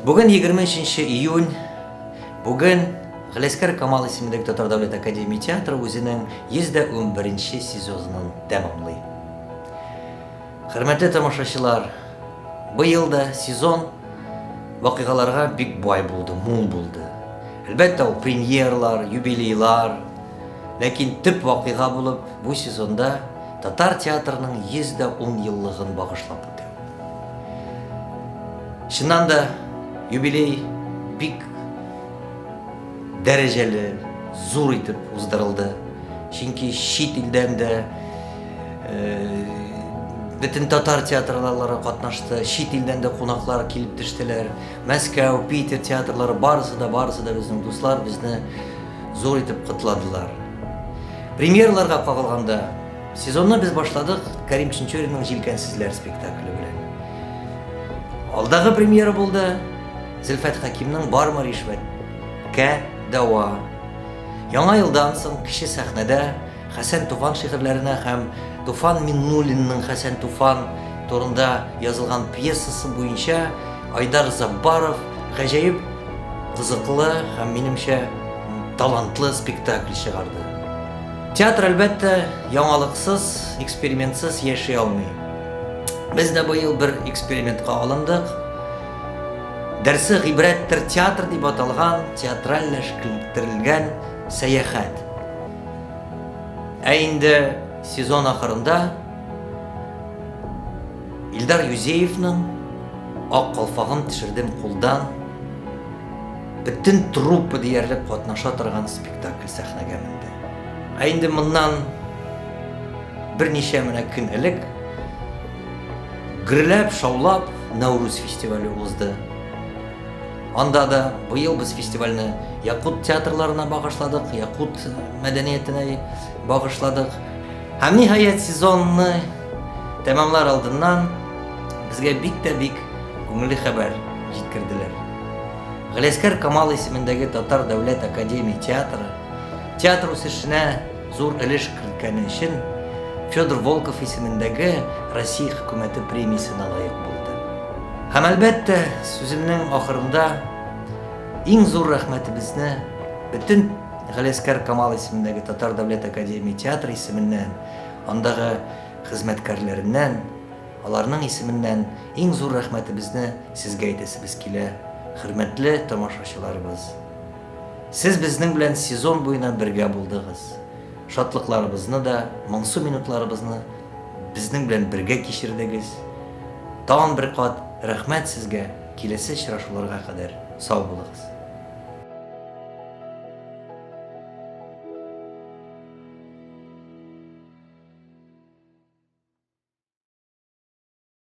Бүгін 23 июнь. Бүгін Галиаскар Камал исемендәге Татар дәүләт академия театры үзенең 111 сезонын тәмамлый. Хөрмәтле тамашачылар, быел да сезон вакыйгаларга бик бай булды, мул булды. Әлбәттә, ул премьерлар, юбилейлар, ләкин төп вакыйга булып бу сезонда татар театрының 110 еллыгын багышлап үтә. Чыннан да юбилей бик дәрәҗәле, зур итеп уздырылды. Чөнки чит илдән дә бөтен татар театрлары катнашты, чит илдән дә кунаклар килеп төштеләр. Мәскәү, Питер театрлары барысы да безнең дуслар безне зур итеп кытладылар. Премьерларга кагылганда сезонны без башладык Карим Чинчуринның Җилкәнсезләр спектакле белән. Алдагы премьера булды Зөлфәт Хәкимнең Бармы ришвәткә дәва. Яңа елдан соң кече сәхнәдә Хәсән Туфан шигырьләренә һәм Туфан Миннуллинның Хәсән Туфан турында язылган пьесасы буенча Айдар Заббаров гаҗәеп кызыклы һәм минемчә талантлы спектакль чыгарды. Театр әлбәттә яңалыксыз, экспериментсыз яши алмый. Без дә быел бер экспериментка алындык. Дәрсе гыйбрәттер театр дип аталган театральләштерелгән сәяхәт. Ә инде сезон ахырында Илдар Юзеевның ак калфагын төшердем кулдан бөтен труппа диярлек катнаша торган спектакль сәхнәгә менде. Ә инде моннан берничә менә көн элек гөрләп, шаулап Наурыз фестивале узды. Анда да быел без фестивальне якут театрларына багышладык, якут мәдәниятенә багышладык. Һәм ниһаять сезонны тәмамлар алдыннан безгә бик күңелле хәбәр җиткерделәр. Галиаскар Камал исемендәге Татар дәүләт академия театры театр үсешенә зур өлеш керткәне өчен Федор Волков исемендәге Россия хөкүмәте премиясенә лаек булды. Һәм әлбәттә, сүземнең ахырында иң зур рәхмәтебезне бөтен Галиаскар Камал исемендәге Татар дәүләт академия театры исеменнән, андагы хезмәткәрләреннән, аларның исеменнән иң зур рәхмәтебезне сезгә әйтәсебез килә. Хөрмәтле тамашачыларыбыз, сез безнең белән сезон буена бергә булдыгыз. Шатлыкларыбызны да, моңсу минутларыбызны безнең белән бергә кичердегез. Тагын бер кат рәхмәт сезгә. Киләсе очрашуларга кадәр сау булыгыз.